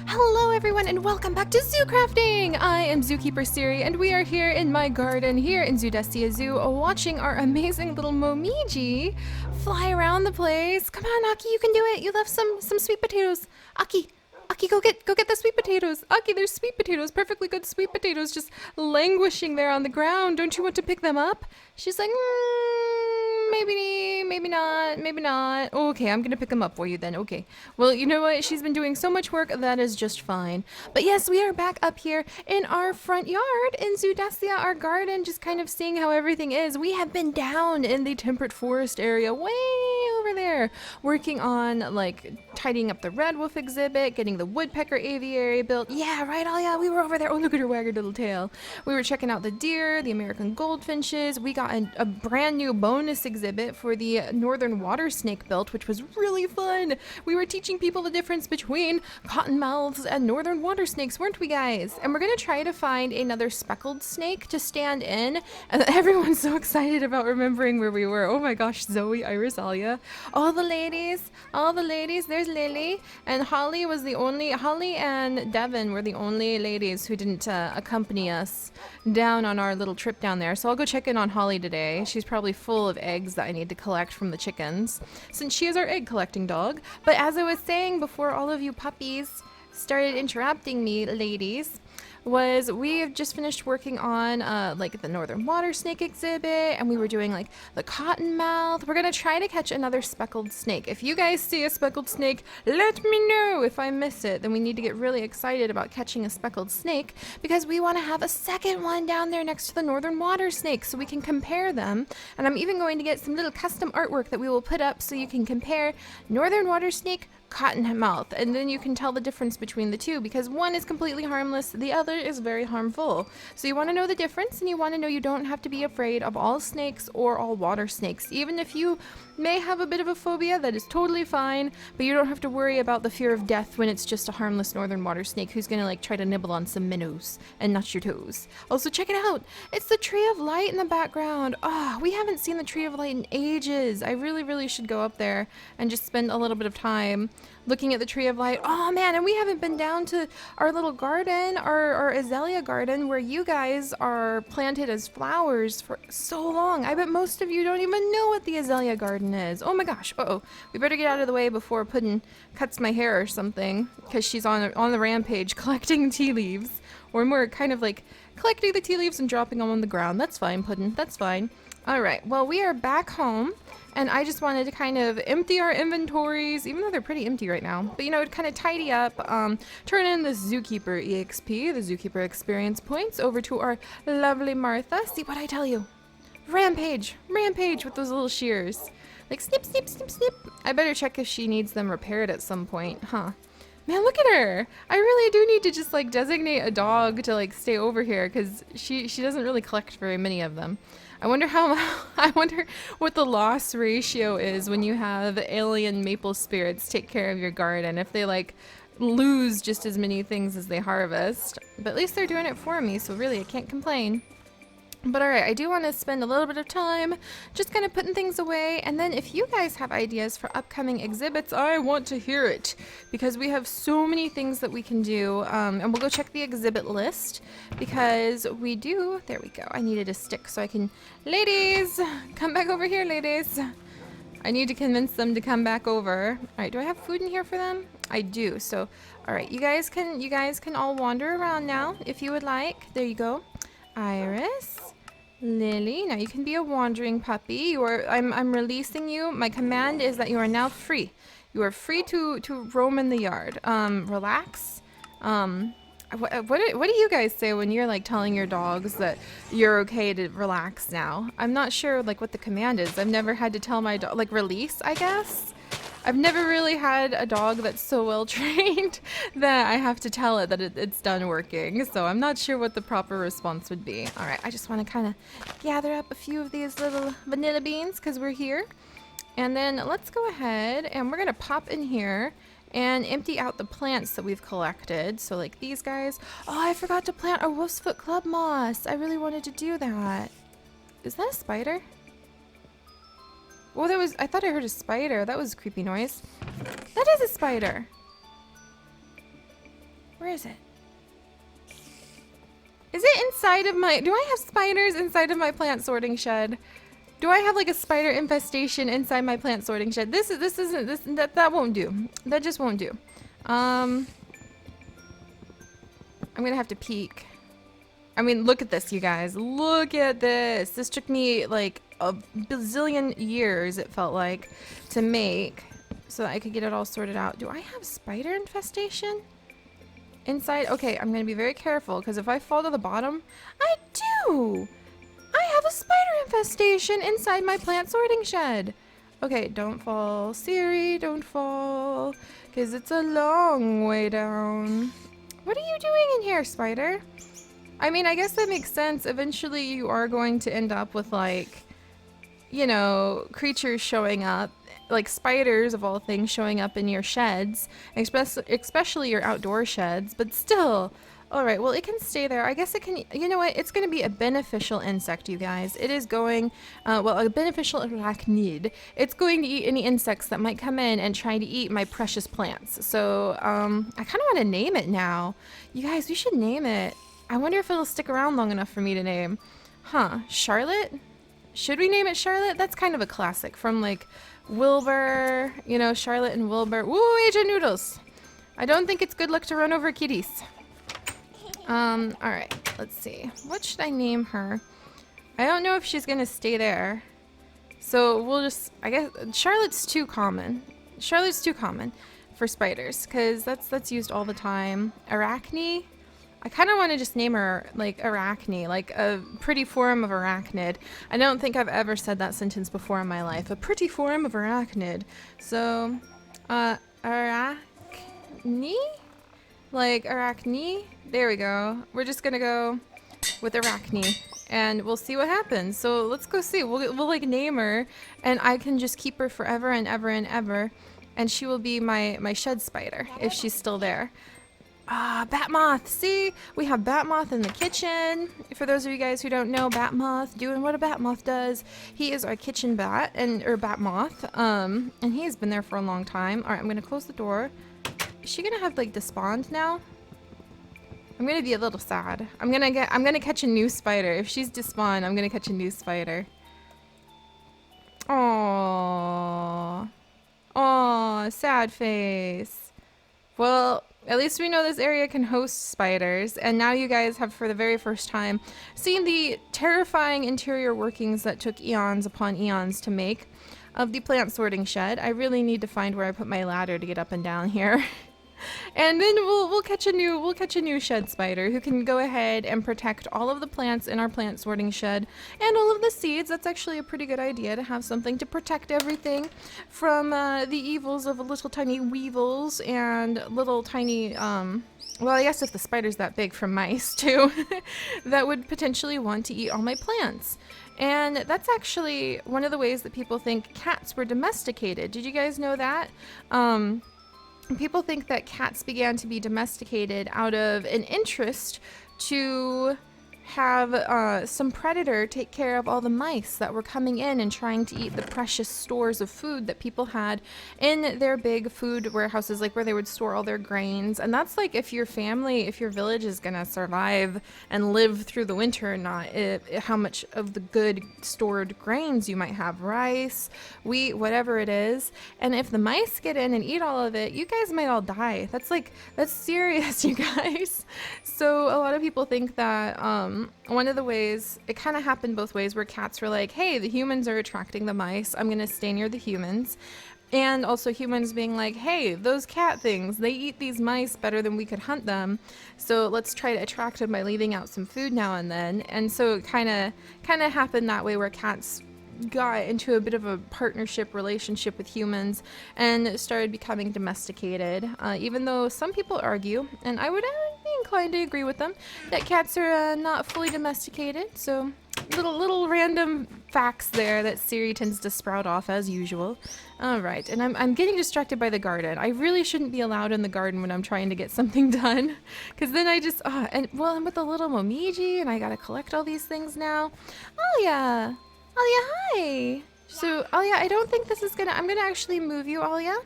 Hello everyone and welcome back to Zoo Crafting! I am Zookeeper Seri and we are here in my garden here in Zoodesia Zoo watching our amazing little Momiji fly around the place. Come on Aki, you can do it! You left some sweet potatoes. Aki, go get the sweet potatoes. Aki, there's sweet potatoes, perfectly good sweet potatoes just languishing there on the ground. Don't you want to pick them up? She's like, maybe not. Oh, okay, I'm gonna pick them up for you then. Okay. Well, you know what? She's been doing so much work, that is just fine. But yes, we are back up here in our front yard in Zoodesia, our garden, just kind of seeing how everything is. We have been down in the temperate forest area, way over there, working on, like, tidying up the red wolf exhibit, getting the woodpecker aviary built. Yeah, right, oh yeah, we were over there. Oh, look at her wagger little tail. We were checking out the deer, the American goldfinches. We got a brand new bonus exhibit for the northern water snake built, which was really fun. We were teaching people the difference between cottonmouths and northern water snakes, weren't we, guys? And we're gonna try to find another speckled snake to stand in. And everyone's so excited about remembering where we were. Oh my gosh, Zoe, Iris, Alia, all the ladies. There's Lily, and Holly and Devin were the only ladies who didn't accompany us down on our little trip down there. So I'll go check in on Holly today. She's probably full of eggs that I need to collect from the chickens, since she is our egg collecting dog. But as I was saying before all of you puppies started interrupting me, ladies, was we have just finished working on like the northern water snake exhibit, and we were doing like the cottonmouth. We're gonna try to catch another speckled snake. If you guys see a speckled snake, let me know. If I miss it, then we need to get really excited about catching a speckled snake, because we want to have a second one down there next to the northern water snake so we can compare them. And I'm even going to get some little custom artwork that we will put up so you can compare northern water snake, cottonmouth, and then you can tell the difference between the two, because one is completely harmless, the other is very harmful. So you want to know the difference, and you want to know you don't have to be afraid of all snakes or all water snakes. Even if you may have a bit of a phobia, that is totally fine, but you don't have to worry about the fear of death when it's just a harmless northern water snake who's gonna like try to nibble on some minnows and nut your toes. Also, check it out, it's the Tree of Light in the background. We haven't seen the Tree of Light in ages. I really should go up there and just spend a little bit of time looking at the Tree of Light. Oh man, and we haven't been down to our little garden, our azalea garden, where you guys are planted as flowers for so long. I bet most of you don't even know what the azalea garden is. Oh my gosh, we better get out of the way before Puddin cuts my hair or something, because she's on the rampage collecting tea leaves, or more kind of like collecting the tea leaves and dropping them on the ground. That's fine, Puddin, that's fine. Alright, well, we are back home, and I just wanted to kind of empty our inventories, even though they're pretty empty right now. But, you know, kind of tidy up, turn in the Zookeeper EXP, the Zookeeper experience points, over to our lovely Martha. See what I tell you? Rampage with those little shears. Like, snip, snip, snip, snip. I better check if she needs them repaired at some point, huh? Man, look at her! I really do need to just, like, designate a dog to, like, stay over here, because she doesn't really collect very many of them. I wonder what the loss ratio is when you have alien maple spirits take care of your garden, if they, like, lose just as many things as they harvest. But at least they're doing it for me, so really I can't complain. But alright, I do want to spend a little bit of time just kind of putting things away, and then if you guys have ideas for upcoming exhibits, I want to hear it, because we have so many things that we can do, and we'll go check the exhibit list, because we do, there we go, I needed a stick so I can, ladies, come back over here, ladies. I need to convince them to come back over. Alright, do I have food in here for them? I do, so, alright, you guys can all wander around now, if you would like. There you go. Iris, Lily, now you can be a wandering puppy. I'm releasing you. My command is that you are now free. You are free to roam in the yard. Relax. What do you guys say when you're like telling your dogs that you're okay to relax now? I'm not sure like what the command is. I've never had to tell my dog, like, release, I guess. I've never really had a dog that's so well trained that I have to tell it that it's done working, so I'm not sure what the proper response would be. Alright, I just want to kind of gather up a few of these little vanilla beans because we're here. And then let's go ahead and we're going to pop in here and empty out the plants that we've collected. So like these guys. Oh, I forgot to plant a wolf's foot club moss. I really wanted to do that. Is that a spider? Oh, I thought I heard a spider. That was a creepy noise. That is a spider. Where is it? Is it inside of my... Do I have spiders inside of my plant sorting shed? Do I have like a spider infestation inside my plant sorting shed? That won't do. That just won't do. I'm gonna have to peek. I mean, look at this, you guys. Look at this. This took me like a bazillion years, it felt like, to make so that I could get it all sorted out. Do I have spider infestation inside? Okay, I'm gonna be very careful because if I fall to the bottom, I do! I have a spider infestation inside my plant sorting shed. Okay, don't fall. Seri, don't fall. Because it's a long way down. What are you doing in here, spider? I mean, I guess that makes sense. Eventually you are going to end up with like, you know, creatures showing up. Like spiders of all things showing up in your sheds. Especially your outdoor sheds. But still... Alright, well it can stay there. I guess it can, you know what, it's going to be a beneficial insect, you guys. It is going, well, a beneficial arachnid. It's going to eat any insects that might come in and try to eat my precious plants. So, I kind of want to name it now. You guys, we should name it. I wonder if it'll stick around long enough for me to name. Huh, Charlotte? Should we name it Charlotte? That's kind of a classic from like Wilbur, you know, Charlotte and Wilbur. Woo, Agent Noodles! I don't think it's good luck to run over kitties. Alright, let's see. What should I name her? I don't know if she's gonna stay there. So we'll just, I guess, Charlotte's too common. Charlotte's too common for spiders, because that's used all the time. Arachne? I kind of want to just name her, like, Arachne, like a pretty form of arachnid. I don't think I've ever said that sentence before in my life. A pretty form of arachnid. So, Arachne? Like, Arachne? There we go. We're just gonna go with Arachne, and we'll see what happens. So let's go see. We'll like name her, and I can just keep her forever and ever and ever, and she will be my shed spider if she's still there. Ah, bat moth. See, we have bat moth in the kitchen. For those of you guys who don't know, bat moth doing what a bat moth does. He is our kitchen bat or bat moth. And he's been there for a long time. All right, I'm gonna close the door. Is she gonna have like despawned now? I'm gonna be a little sad. I'm gonna catch a new spider. If she's despawned, I'm gonna catch a new spider. Aww. Aww, sad face. Well, at least we know this area can host spiders, and now you guys have, for the very first time, seen the terrifying interior workings that took eons upon eons to make of the plant sorting shed. I really need to find where I put my ladder to get up and down here. And then we'll catch a new shed spider who can go ahead and protect all of the plants in our plant sorting shed and all of the seeds. That's actually a pretty good idea, to have something to protect everything from the evils of little tiny weevils and little tiny well, I guess if the spider's that big, from mice too, that would potentially want to eat all my plants. And that's actually one of the ways that people think cats were domesticated. Did you guys know that? People think that cats began to be domesticated out of an interest to have some predator take care of all the mice that were coming in and trying to eat the precious stores of food that people had in their big food warehouses, like where they would store all their grains. And that's like if your family, if your village is gonna survive and live through the winter or not, how much of the good stored grains you might have, rice, wheat, whatever it is. And if the mice get in and eat all of it, you guys might all die. That's serious, you guys. So a lot of people think that one of the ways, it kind of happened both ways, where cats were like, hey, the humans are attracting the mice, I'm gonna stay near the humans. And also humans being like, hey, those cat things, they eat these mice better than we could hunt them, so let's try to attract them by leaving out some food now and then. And so it kind of happened that way, where cats got into a bit of a partnership relationship with humans and started becoming domesticated, even though some people argue, and I would be inclined to agree with them, that cats are not fully domesticated. So little random facts there that Seri tends to sprout off as usual. Alright, and I'm getting distracted by the garden. I really shouldn't be allowed in the garden when I'm trying to get something done, because then I just, and with the little momiji, and I gotta collect all these things now. Alia! Alia, hi! So, Alia, I don't think this is I'm gonna actually move you, Alia.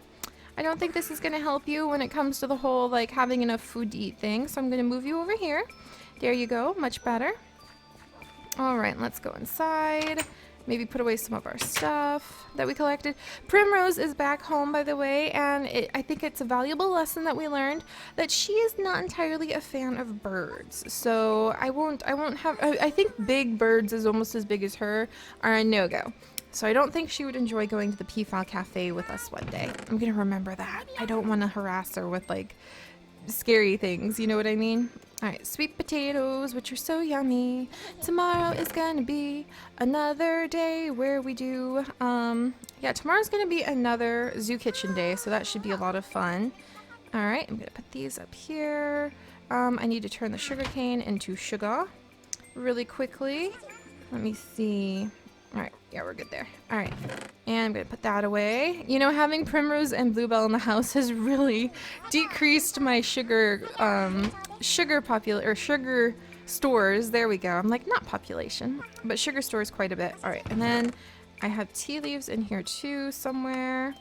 I don't think this is going to help you when it comes to the whole, like, having enough food to eat thing. So I'm going to move you over here. There you go. Much better. All right, let's go inside. Maybe put away some of our stuff that we collected. Primrose is back home, by the way, and I think it's a valuable lesson that we learned that she is not entirely a fan of birds. So I won't have. I think big birds, as almost as big as her, are a no-go. So I don't think she would enjoy going to the Peafowl Cafe with us one day. I'm gonna remember that. I don't want to harass her with like scary things. You know what I mean? Alright, sweet potatoes, which are so yummy. Tomorrow is gonna be another day where we do, yeah, tomorrow's gonna be another zoo kitchen day, so that should be a lot of fun. Alright, I'm gonna put these up here. I need to turn the sugar cane into sugar really quickly. Let me see. Alright, yeah, we're good there. Alright, and I'm gonna put that away. You know, having Primrose and Bluebell in the house has really decreased my sugar stores. There we go. I'm like, not population, but sugar stores quite a bit. Alright, and then I have tea leaves in here too somewhere.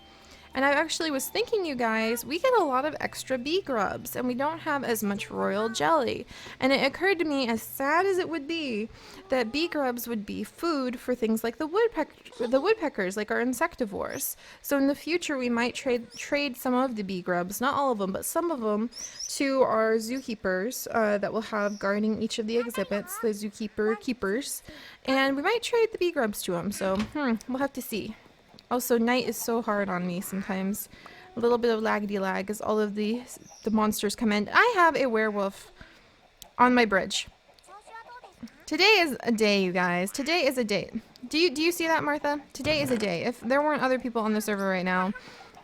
And I actually was thinking, you guys, we get a lot of extra bee grubs and we don't have as much royal jelly. And it occurred to me, as sad as it would be, that bee grubs would be food for things like the woodpeckers, like our insectivores. So in the future, we might trade some of the bee grubs, not all of them, but some of them, to our zookeepers that will have guarding each of the exhibits, the zookeeper keepers. And we might trade the bee grubs to them, so we'll have to see. Also, night is so hard on me sometimes. A little bit of laggedy lag as all of the monsters come in. I have a werewolf on my bridge. Today is a day, you guys. Today is a day. Do you see that, Martha? Today is a day. If there weren't other people on the server right now,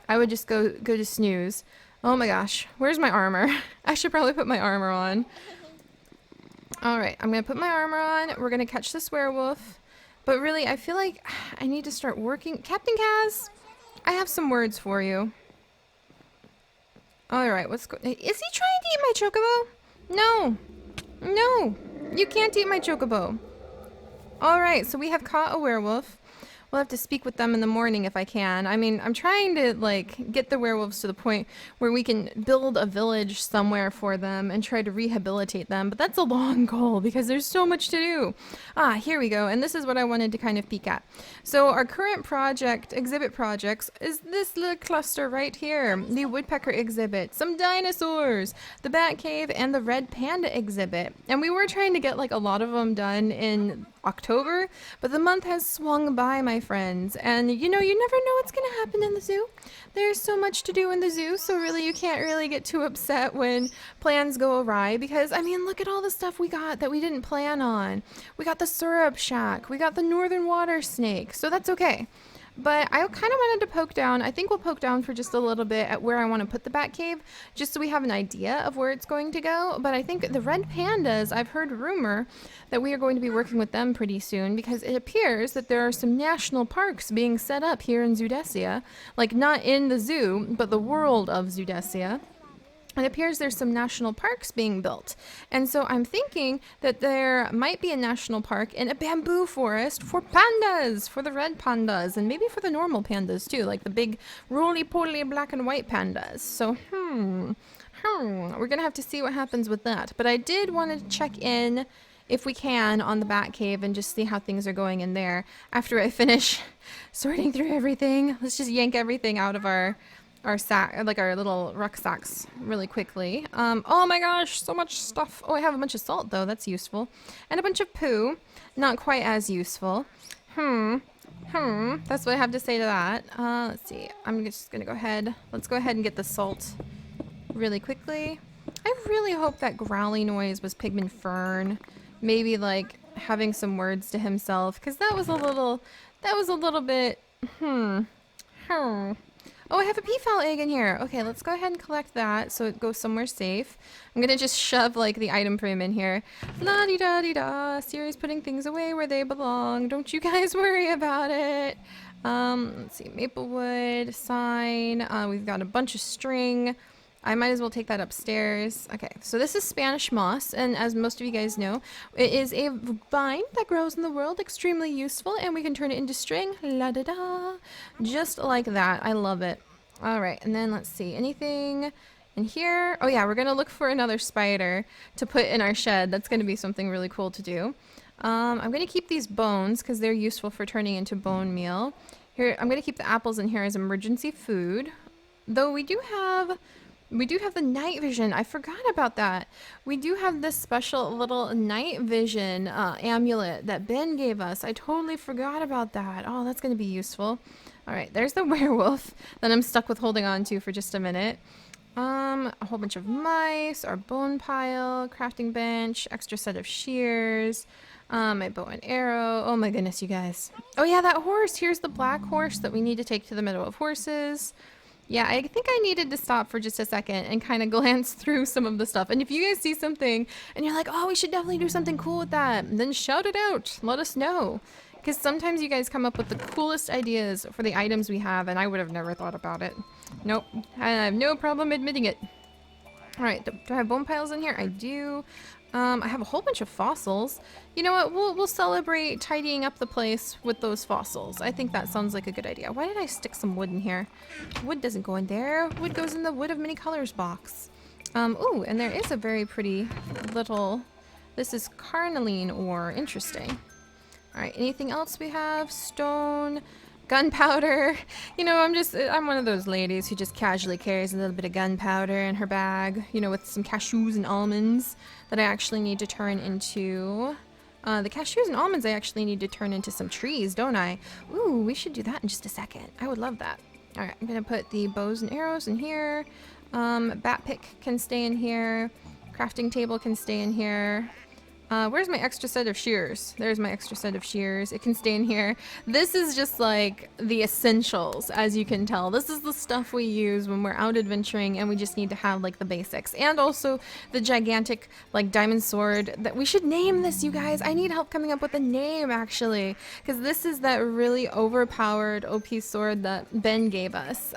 I would just go to snooze. Oh my gosh. Where's my armor? I should probably put my armor on. Alright, I'm going to put my armor on. We're going to catch this werewolf. But really, I feel like I need to start working. Captain Kaz, I have some words for you. Alright, what's going on? Is he trying to eat my chocobo? No. No. You can't eat my chocobo. Alright, so we have caught a werewolf. We'll have to speak with them in the morning if I can. I mean, I'm trying to, like, get the werewolves to the point where we can build a village somewhere for them and try to rehabilitate them. But that's a long goal because there's so much to do. Ah, here we go. And this is what I wanted to kind of peek at. So our current exhibit projects, is this little cluster right here. The woodpecker exhibit, some dinosaurs, the bat cave, and the red panda exhibit. And we were trying to get, like, a lot of them done in October, but the month has swung by, my friends, and you know, you never know what's gonna happen in the zoo. There's so much to do in the zoo, so really you can't really get too upset when plans go awry, because I mean, look at all the stuff we got that we didn't plan on. We got the syrup shack, we got the northern water snake, so that's okay. But I kind of wanted to poke down. I think we'll poke down for just a little bit at where I want to put the bat cave, just so we have an idea of where it's going to go. But I think the red pandas, I've heard rumor that we are going to be working with them pretty soon, because it appears that there are some national parks being set up here in Zoodesia. Like, not in the zoo, but the world of Zoodesia. It appears there's some national parks being built. And so I'm thinking that there might be a national park in a bamboo forest for pandas, for the red pandas, and maybe for the normal pandas too, like the big roly-poly black and white pandas. So, we're gonna have to see what happens with that. But I did want to check in, if we can, on the bat cave and just see how things are going in there after I finish sorting through everything. Let's just yank everything out of our sack, like our little rucksacks, really quickly. Oh my gosh, so much stuff. Oh, I have a bunch of salt though, that's useful. And a bunch of poo, not quite as useful. That's what I have to say to that. Let's see, I'm just gonna go ahead. Let's go ahead and get the salt really quickly. I really hope that growly noise was Pigman Fern. Maybe like having some words to himself, because that was a little bit, Oh, I have a peafowl egg in here. Okay, let's go ahead and collect that so it goes somewhere safe. I'm gonna just shove like the item frame in here. La-di-da-di-da. Siri's putting things away where they belong. Don't you guys worry about it. Let's see, maplewood, sign. We've got a bunch of string. I might as well take that upstairs. Okay, so this is Spanish moss, and as most of you guys know, it is a vine that grows in the world, extremely useful, and we can turn it into string, la-da-da, just like that. I love it. All right, and then let's see, anything in here? Oh yeah, we're gonna look for another spider to put in our shed. That's gonna be something really cool to do. I'm gonna keep these bones because they're useful for turning into bone meal. Here, I'm gonna keep the apples in here as emergency food. Though we do have the night vision. I forgot about that. We do have this special little night vision amulet that Ben gave us. I totally forgot about that. Oh, that's gonna be useful. All right, there's the werewolf that I'm stuck with holding on to for just a minute. A whole bunch of mice, our bone pile, crafting bench, extra set of shears, my bow and arrow. Oh my goodness, you guys. Oh yeah, that horse. Here's the black horse that we need to take to the Meadow of Horses. Yeah, I think I needed to stop for just a second and kind of glance through some of the stuff. And if you guys see something and you're like, oh, we should definitely do something cool with that, then shout it out. Let us know. Because sometimes you guys come up with the coolest ideas for the items we have, and I would have never thought about it. Nope. I have no problem admitting it. Alright, do I have bone piles in here? I do. I have a whole bunch of fossils. You know what? We'll celebrate tidying up the place with those fossils. I think that sounds like a good idea. Why did I stick some wood in here? Wood doesn't go in there. Wood goes in the wood of many colors box. Ooh, and there is a very pretty little... This is carnelian ore. Interesting. Alright, anything else we have? Stone, gunpowder. You know, I'm one of those ladies who just casually carries a little bit of gunpowder in her bag, you know, with some cashews and almonds that I actually need to turn into... the cashews and almonds I actually need to turn into some trees, don't I? Ooh, we should do that in just a second. I would love that. Alright, I'm gonna put the bows and arrows in here. Bat pick can stay in here. Crafting table can stay in here. Where's my extra set of shears? There's my extra set of shears. It can stay in here. This is just like the essentials, as you can tell. This is the stuff we use when we're out adventuring and we just need to have like the basics. And also the gigantic like diamond sword that we should name this, you guys. I need help coming up with a name actually, because this is that really overpowered OP sword that Ben gave us.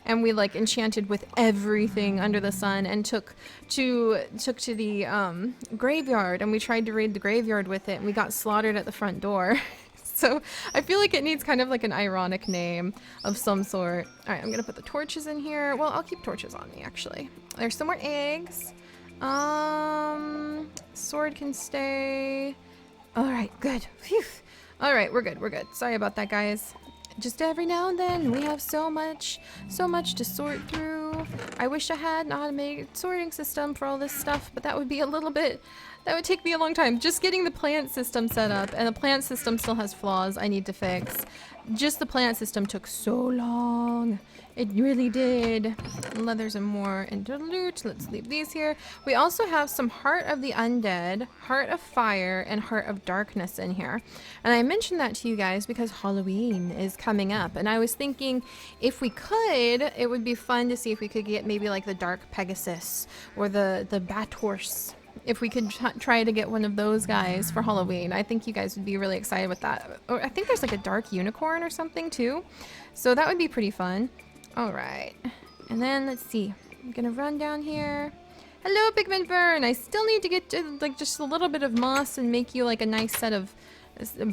And we like enchanted with everything under the sun and took to the graveyard, and we tried to raid the graveyard with it and we got slaughtered at the front door. So I feel like it needs kind of like an ironic name of some sort. All right, I'm gonna put the torches in here. Well, I'll keep torches on me actually. There's some more eggs. Sword can stay. All right, good. Phew. All right, we're good. Sorry about that, guys. Just every now and then we have so much to sort through. I wish I had an automated sorting system for all this stuff, but that would be that would take me a long time. Just getting the plant system set up, and the plant system still has flaws I need to fix. Just the plant system took so long. It really did. Leathers and more into loot. Let's leave these here. We also have some Heart of the Undead, Heart of Fire, and Heart of Darkness in here. And I mentioned that to you guys because Halloween is coming up. And I was thinking if we could, it would be fun to see if we could get maybe like the Dark Pegasus or the Bat Horse. If we could try to get one of those guys for Halloween. I think you guys would be really excited with that. Or I think there's like a dark unicorn or something too. So that would be pretty fun. Alright. And then let's see. I'm gonna run down here. Hello, Pigment Fern! I still need to get to, like just a little bit of moss and make you like a nice set of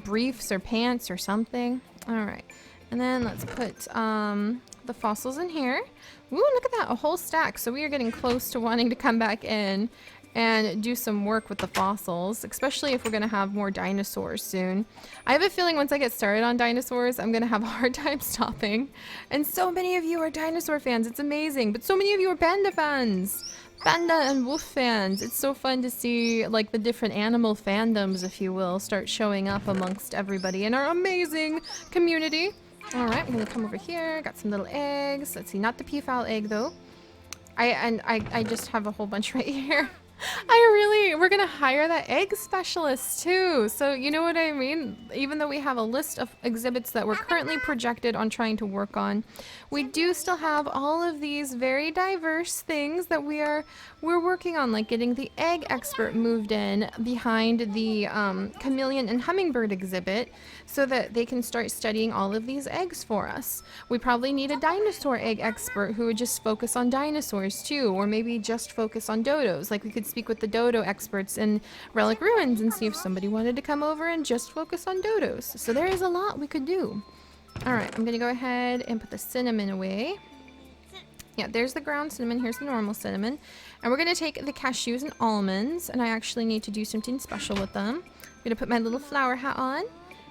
briefs or pants or something. Alright. And then let's put the fossils in here. Ooh, look at that. A whole stack. So we are getting close to wanting to come back in and do some work with the fossils, especially if we're going to have more dinosaurs soon. I have a feeling once I get started on dinosaurs, I'm going to have a hard time stopping. And so many of you are dinosaur fans. It's amazing. But so many of you are panda fans. Panda and wolf fans. It's so fun to see like the different animal fandoms, if you will, start showing up amongst everybody in our amazing community. All right, I'm going to come over here. Got some little eggs. Let's see, not the peafowl egg though. I just have a whole bunch right here. We're gonna hire that egg specialist too. So you know what I mean? Even though we have a list of exhibits that we're currently projected on trying to work on, we do still have all of these very diverse things that we're working on, like getting the egg expert moved in behind the chameleon and hummingbird exhibit so that they can start studying all of these eggs for us. We probably need a dinosaur egg expert who would just focus on dinosaurs too, or maybe just focus on dodos. Like we could speak with the dodo experts in Relic Ruins and see if somebody wanted to come over and just focus on dodos. So there is a lot we could do. All right, I'm gonna go ahead and put the cinnamon away. Yeah, there's the ground cinnamon. Here's the normal cinnamon. And we're going to take the cashews and almonds, and I actually need to do something special with them. I'm going to put my little flower hat on.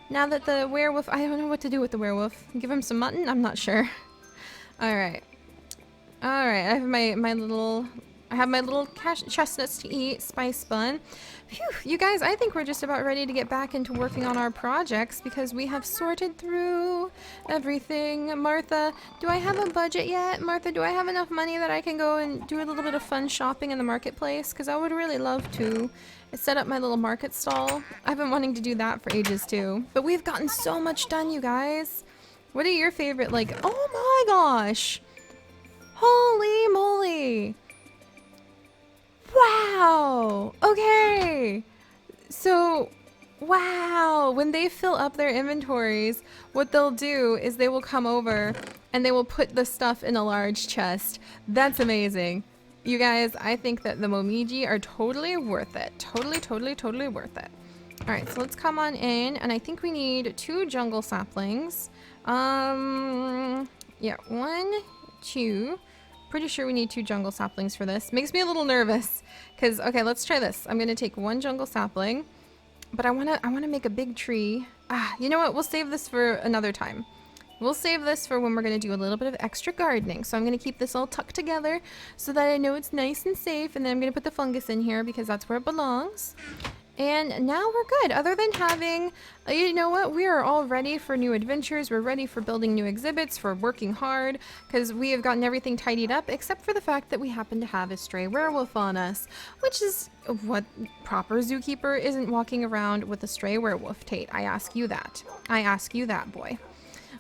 Now that the werewolf... I don't know what to do with the werewolf. Give him some mutton? I'm not sure. Alright. Alright, I have my little... I have my little chestnuts to eat, spice bun. Phew, you guys, I think we're just about ready to get back into working on our projects because we have sorted through everything. Martha, do I have a budget yet? Martha, do I have enough money that I can go and do a little bit of fun shopping in the marketplace? Because I would really love to set up my little market stall. I've been wanting to do that for ages too. But we've gotten so much done, you guys. What are your favorite, like, oh my gosh. Holy moly. Wow! Okay! So, wow! When they fill up their inventories, what they'll do is they will come over and they will put the stuff in a large chest. That's amazing. You guys, I think that the Momiji are totally worth it. Totally worth it. Alright, so let's come on in, and I think we need 2 jungle saplings. Yeah, 1, 2... Pretty sure we need 2 jungle saplings for this. Makes me a little nervous because, okay, let's try this. I'm gonna take 1 jungle sapling, but I wanna make a big tree. You know what? We'll save this for another time. We'll save this for when we're gonna do a little bit of extra gardening. So I'm gonna keep this all tucked together so that I know it's nice and safe, and then I'm gonna put the fungus in here because that's where it belongs. And now we're good. Other than having, you know what, we are all ready for new adventures. We're ready for building new exhibits, for working hard, because we have gotten everything tidied up, except for the fact that we happen to have a stray werewolf on us, which is what proper zookeeper isn't walking around with a stray werewolf, Tate. I ask you that. I ask you that, boy.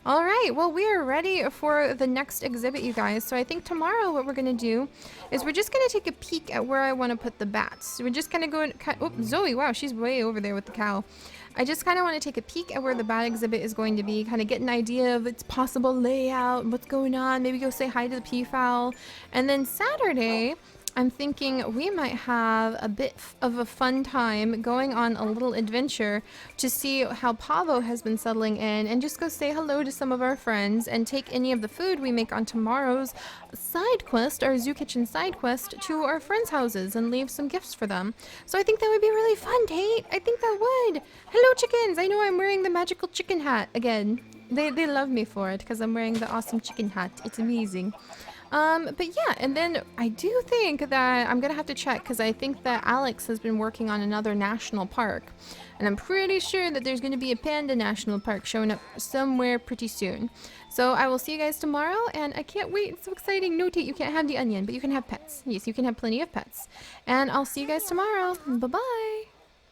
All right, well, we are ready for the next exhibit, you guys. So I think tomorrow what we're going to do is we're just going to take a peek at where I want to put the bats. So we're just going to go and oh, Zoe, wow, she's way over there with the cow. I just kind of want to take a peek at where the bat exhibit is going to be, kind of get an idea of its possible layout, what's going on, maybe go say hi to the peafowl. And then Saturday, I'm thinking we might have a bit of a fun time going on a little adventure to see how Pavo has been settling in, and just go say hello to some of our friends and take any of the food we make on tomorrow's side quest, our Zoo Kitchen side quest, to our friends' houses and leave some gifts for them. So I think that would be really fun, Tate. I think that would. Hello, chickens. I know I'm wearing the magical chicken hat again. They love me for it because I'm wearing the awesome chicken hat. It's amazing. But yeah, and then I do think that I'm gonna have to check because I think that Alex has been working on another national park, and I'm pretty sure that there's gonna be a panda national park showing up somewhere pretty soon. So I will see you guys tomorrow, and I can't wait. It's so exciting. No, Tate, you can't have the onion, but you can have pets. Yes, you can have plenty of pets. And I'll see you guys tomorrow. Bye-bye.